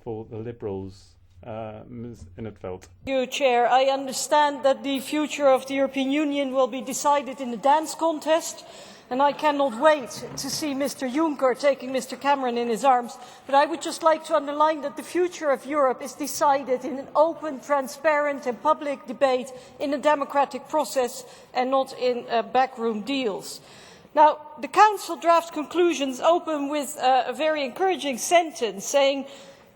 for the Liberals, Ms. Veld. Thank you, Chair. I understand that the future of the European Union will be decided in the dance contest, and I cannot wait to see Mr. Juncker taking Mr. Cameron in his arms. But I would just like to underline that the future of Europe is decided in an open, transparent and public debate in a democratic process and not in backroom deals. Now, the Council draft conclusions open with a very encouraging sentence saying,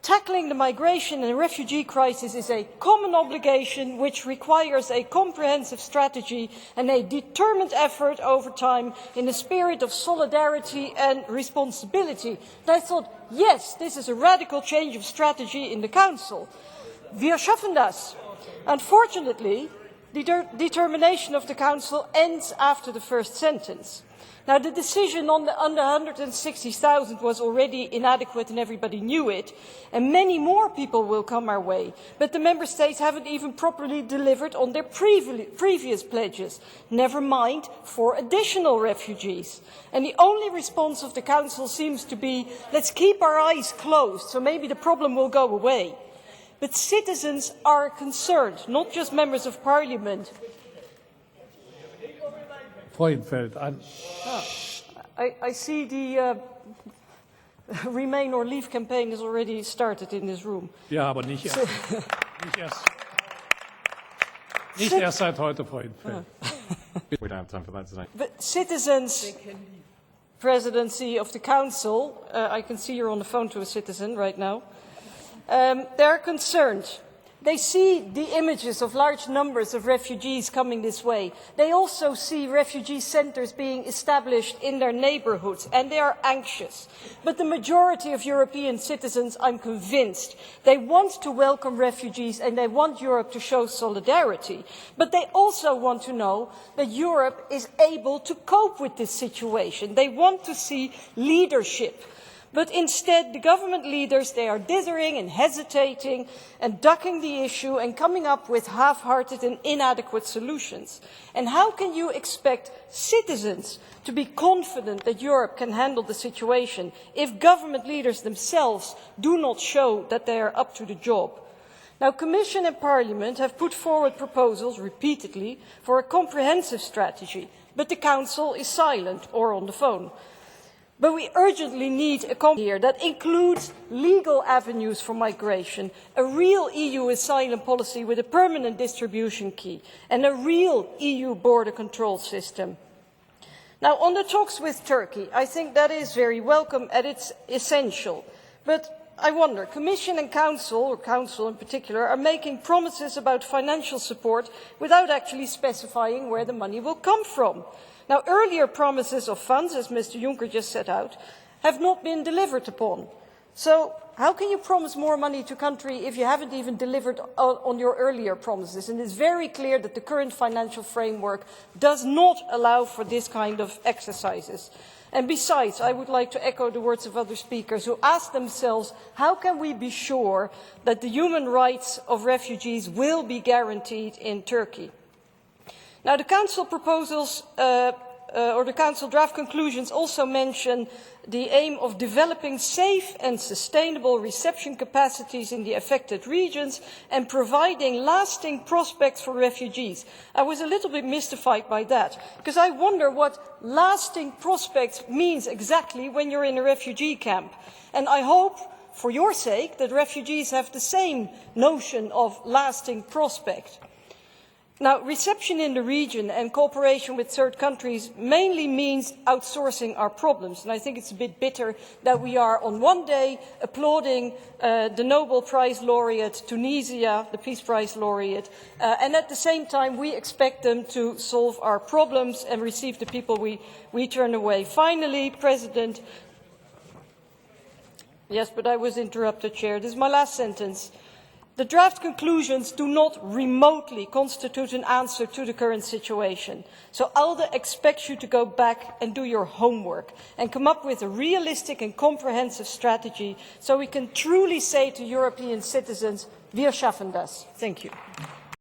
tackling the migration and refugee crisis is a common obligation which requires a comprehensive strategy and a determined effort over time in a spirit of solidarity and responsibility. And I thought, yes, this is a radical change of strategy in the Council. Wir schaffen das. Unfortunately, the determination of the Council ends after the first sentence. Now, the decision on the under 160,000 was already inadequate and everybody knew it, and many more people will come our way. But the Member States haven't even properly delivered on their previous pledges, never mind for additional refugees. And the only response of the Council seems to be, let's keep our eyes closed, so maybe the problem will go away. But citizens are concerned, not just members of Parliament. Veld, I see the Remain or Leave campaign has already started in this room. Ja, aber nicht erst seit heute, Veld. We don't have time for that tonight. But citizens, presidency of the Council, I can see you're on the phone to a citizen right now, they're concerned. They see the images of large numbers of refugees coming this way. They also see refugee centres being established in their neighbourhoods, and they are anxious. But the majority of European citizens, I'm convinced, they want to welcome refugees and they want Europe to show solidarity. But they also want to know that Europe is able to cope with this situation. They want to see leadership. But instead, the government leaders, they are dithering and hesitating and ducking the issue and coming up with half-hearted and inadequate solutions. And how can you expect citizens to be confident that Europe can handle the situation if government leaders themselves do not show that they are up to the job? Now, Commission and Parliament have put forward proposals repeatedly for a comprehensive strategy, but the Council is silent or on the phone. But we urgently need a compromise here that includes legal avenues for migration, a real EU asylum policy with a permanent distribution key, and a real EU border control system. Now, on the talks with Turkey, I think that is very welcome and it's essential. But I wonder, Commission and Council, or Council in particular, are making promises about financial support without actually specifying where the money will come from. Now, earlier promises of funds, as Mr. Juncker just set out, have not been delivered upon. So how can you promise more money to a country if you haven't even delivered on your earlier promises? And it's very clear that the current financial framework does not allow for this kind of exercises. And besides, I would like to echo the words of other speakers who ask themselves, how can we be sure that the human rights of refugees will be guaranteed in Turkey? Now, the Council proposals, or the Council draft conclusions also mention the aim of developing safe and sustainable reception capacities in the affected regions and providing lasting prospects for refugees. I was a little bit mystified by that, because I wonder what lasting prospects means exactly when you're in a refugee camp. And I hope, for your sake, that refugees have the same notion of lasting prospect. Now, reception in the region and cooperation with third countries mainly means outsourcing our problems. And I think it's a bit bitter that we are on one day applauding the Nobel Prize laureate, Tunisia, the Peace Prize laureate, and at the same time we expect them to solve our problems and receive the people we turn away. Finally, President, yes, but I was interrupted, Chair. This is my last sentence. The draft conclusions do not remotely constitute an answer to the current situation. So ALDE expects you to go back and do your homework and come up with a realistic and comprehensive strategy so we can truly say to European citizens, wir schaffen das. Thank you.